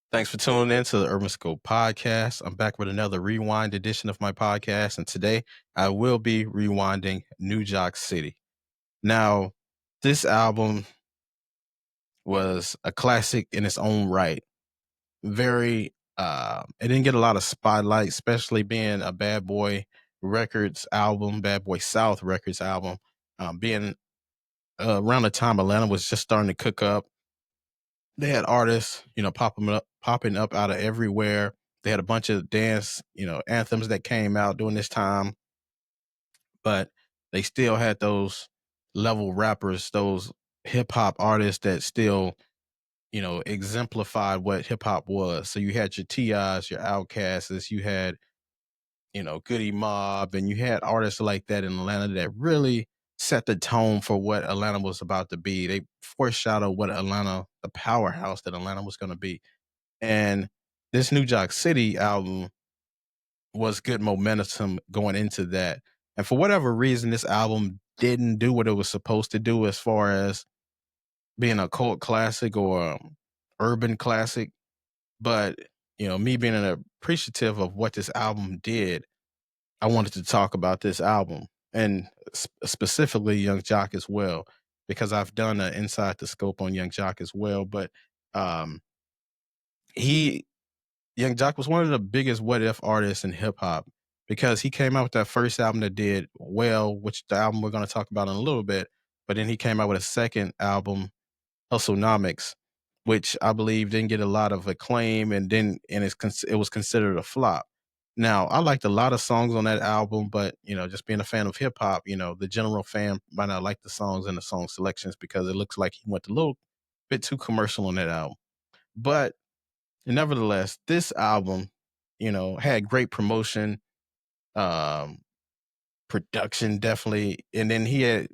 Thanks for tuning in to the Urban Scope podcast. I'm back with another rewind edition of my podcast, and today I will be rewinding New Joc City. Now, this album was a classic in its own right. It didn't get a lot of spotlight, especially being a Bad Boy Records album, Bad Boy South Records album, being around the time Atlanta was just starting to cook up. They had artists, popping up out of everywhere. They had a bunch of dance, anthems that came out during this time, but they still had those level rappers, those hip hop artists that still, exemplified what hip hop was. So you had your T.I.s, your Outcasts, you had, Goody Mob, and you had artists like that in Atlanta that really set the tone for what Atlanta was about to be. They foreshadowed what Atlanta, the powerhouse that Atlanta was going to be. And this New Joc City album was good momentum going into that. And for whatever reason, this album didn't do what it was supposed to do as far as being a cult classic or urban classic. But, me being an appreciative of what this album did, I wanted to talk about this album and specifically Young Joc as well, because I've done an Inside the Scope on Young Joc as well. But um, he Young Joc was one of the biggest what if artists in hip hop because he came out with that first album that did well, which the album we're going to talk about in a little bit. But then he came out with a second album, Hustlenomics, which I believe didn't get a lot of acclaim it was considered a flop. Now, I liked a lot of songs on that album, but just being a fan of hip hop, the general fan might not like the songs and the song selections because it looks like he went a little bit too commercial on that album. But nevertheless, this album, had great promotion, um, production definitely, and then he had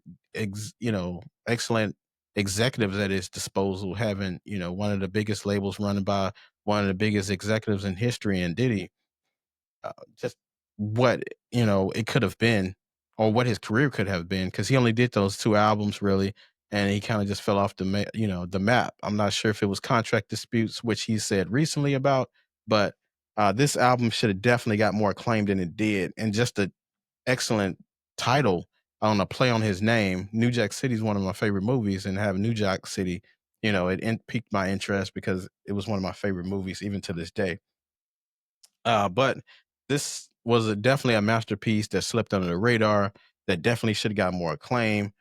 excellent executives at his disposal, having one of the biggest labels running by one of the biggest executives in history, and Diddy. Just what it could have been, or what his career could have been, because he only did those two albums really, and he kind of just fell off the map. I'm not sure if it was contract disputes, which he said recently about, but this album should have definitely got more acclaim than it did, and just an excellent title on a play on his name. New Jack City is one of my favorite movies, and having New Jack City, piqued my interest because it was one of my favorite movies even to this day. But this was definitely a masterpiece that slipped under the radar. That definitely should have got more acclaim.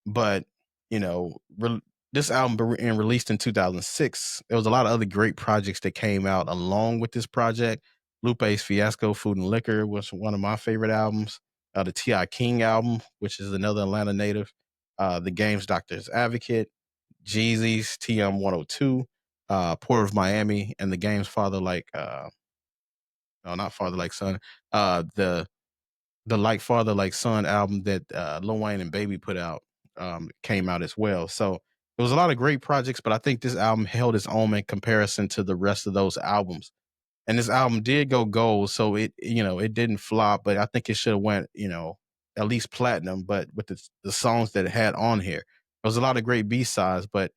But you know, re- this album being released in 2006, there was a lot of other great projects that came out along with this project. Lupe's Fiasco, Food and Liquor was one of my favorite albums. The T.I. King album, which is another Atlanta native. The Game's Doctor's Advocate, Jeezy's TM 102, Port of Miami, and the Game's Father Like no, not Father Like Son. The Like Father Like Son album that Lil Wayne and Baby put out came out as well. So there was a lot of great projects, but I think this album held its own in comparison to the rest of those albums. And this album did go gold, so it didn't flop, but I think it should have went at least platinum. But with the songs that it had on here, there was a lot of great B sides, but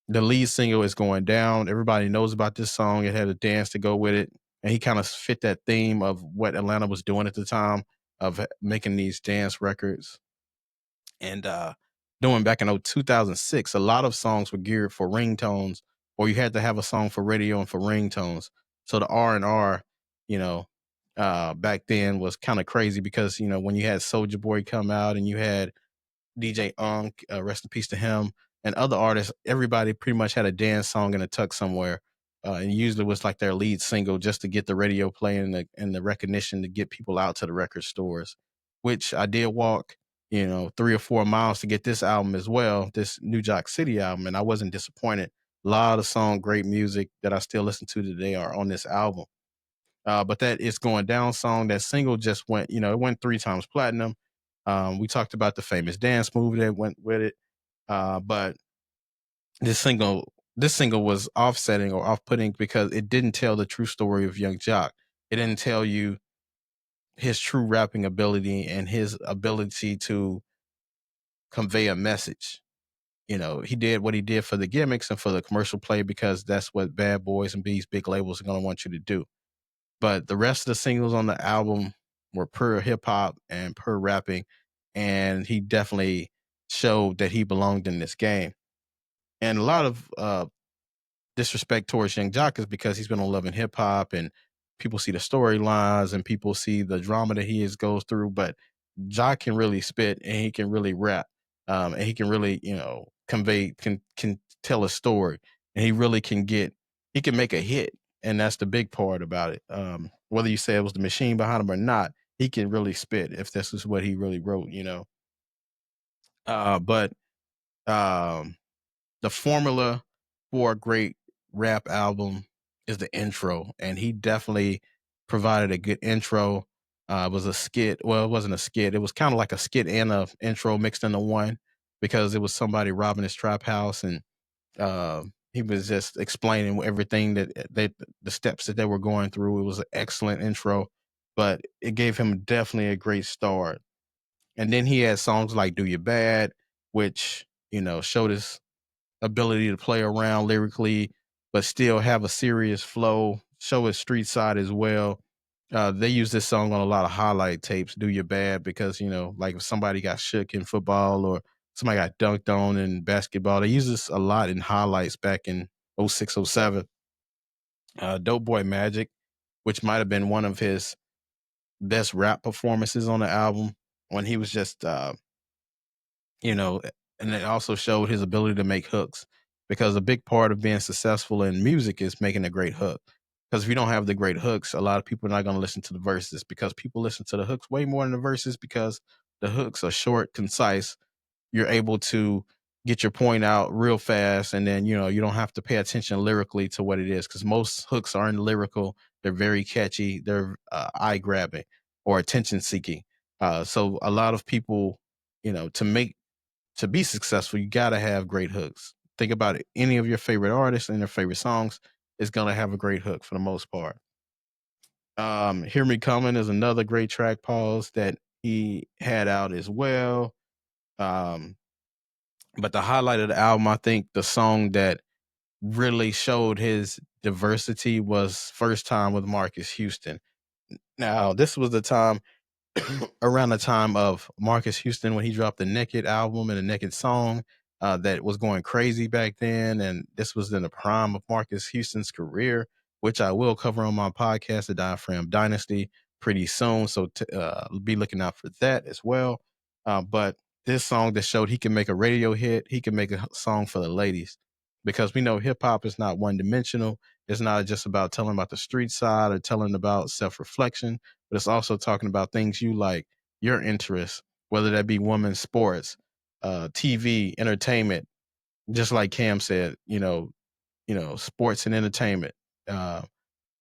the lead single is Going Down. Everybody knows about this song. It had a dance to go with it. And he kind of fit that theme of what Atlanta was doing at the time of making these dance records. And doing back in 2006, a lot of songs were geared for ringtones, or you had to have a song for radio and for ringtones. So the R&R, you know, back then was kind of crazy because, when you had Soldier Boy come out and you had DJ Unk, rest in peace to him, and other artists. Everybody pretty much had a dance song in a tuck somewhere, and usually was like their lead single just to get the radio playing and the recognition to get people out to the record stores. Which I did walk, 3 or 4 miles to get this album as well, this New Joc City album, and I wasn't disappointed. A lot of song, great music that I still listen to today are on this album. But that It's Going Down song, that single just went, it went 3 times platinum. We talked about the famous dance movie that went with it. But this single, this single was offsetting or off-putting because it didn't tell the true story of Young Joc. It didn't tell you his true rapping ability and his ability to convey a message. he did what he did for the gimmicks and for the commercial play because that's what bad boys and these big labels are going to want you to do. But the rest of the singles on the album were pure hip hop and pure rapping, and he definitely showed that he belonged in this game. And a lot of disrespect towards Young Jock is because he's been on Love and Hip Hop, and people see the storylines and people see the drama that he is goes through. But Jock can really spit and he can really rap, and he can really convey can tell a story, and he can make a hit, and that's the big part about it. Whether you say it was the machine behind him or not, he can really spit if this is what he really wrote. But um, the formula for a great rap album is the intro, and he definitely provided a good intro. It was a skit. Well, it wasn't a skit. It was kind of like a skit and a intro mixed into one because it was somebody robbing his trap house, and he was just explaining everything the steps that they were going through. It was an excellent intro, but it gave him definitely a great start. And then he had songs like "Do You Bad," which showed his ability to play around lyrically, but still have a serious flow, show his street side as well. They use this song on a lot of highlight tapes, Do Your Bad, because, like if somebody got shook in football or somebody got dunked on in basketball, they use this a lot in highlights back in '06, '07. Dope Boy Magic, which might have been one of his best rap performances on the album when he was just you know, and it also showed his ability to make hooks because a big part of being successful in music is making a great hook. Because if you don't have the great hooks, a lot of people are not going to listen to the verses because people listen to the hooks way more than the verses because the hooks are short, concise. You're able to get your point out real fast, and then you don't have to pay attention lyrically to what it is because most hooks aren't lyrical. They're very catchy. They're eye grabbing or attention seeking. So a lot of people, to be successful, you got to have great hooks. Think about it. Any of your favorite artists and their favorite songs is going to have a great hook for the most part. Hear Me Coming is another great track, pause, that he had out as well. Um, but the highlight of the album, I think the song that really showed his diversity was First Time with Marcus Houston. Now, this was the time around the time of Marcus Houston when he dropped the Naked album and the Naked song that was going crazy back then. And this was in the prime of Marcus Houston's career, which I will cover on my podcast, The Diaphragm Dynasty, pretty soon. So be looking out for that as well. But this song that showed he can make a radio hit, he can make a song for the ladies because we know hip hop is not one dimensional. It's not just about telling about the street side or telling about self reflection, but it's also talking about things you like, your interests, whether that be women's sports, TV, entertainment. Just like Cam said, sports and entertainment. Uh,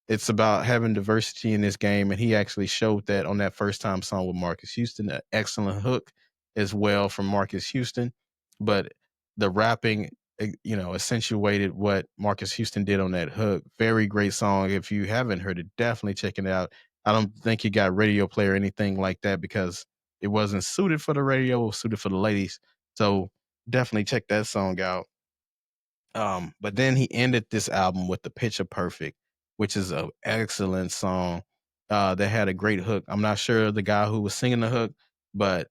it's about having diversity in this game, and he actually showed that on that first time song with Marcus Houston. An excellent hook as well from Marcus Houston, but the rapping, accentuated what Marcus Houston did on that hook. Very great song. If you haven't heard it, definitely check it out. I don't think he got radio play or anything like that because it wasn't suited for the radio, it was suited for the ladies. So definitely check that song out. But then he ended this album with the Picture Perfect, which is an excellent song that had a great hook. I'm not sure the guy who was singing the hook, but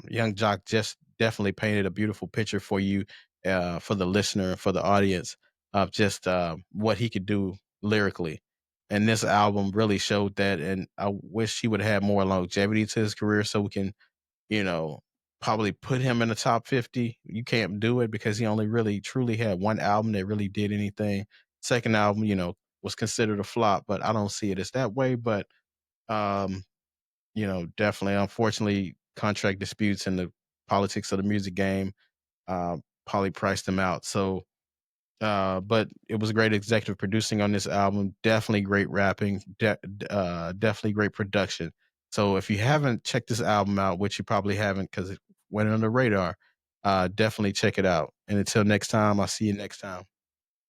Young Jock just definitely painted a beautiful picture for you, for the listener, for the audience of just what he could do lyrically. And this album really showed that. And I wish he would have more longevity to his career so we can you know, probably put him in the top 50. You can't do it because he only really truly had one album that really did anything. Second album, was considered a flop, but I don't see it as that way. But um, definitely, unfortunately, contract disputes and the politics of the music game probably priced him out. So but it was great executive producing on this album. Definitely great rapping. Definitely great production. So if you haven't checked this album out, which you probably haven't because it went under the radar, definitely check it out. And until next time, I'll see you next time.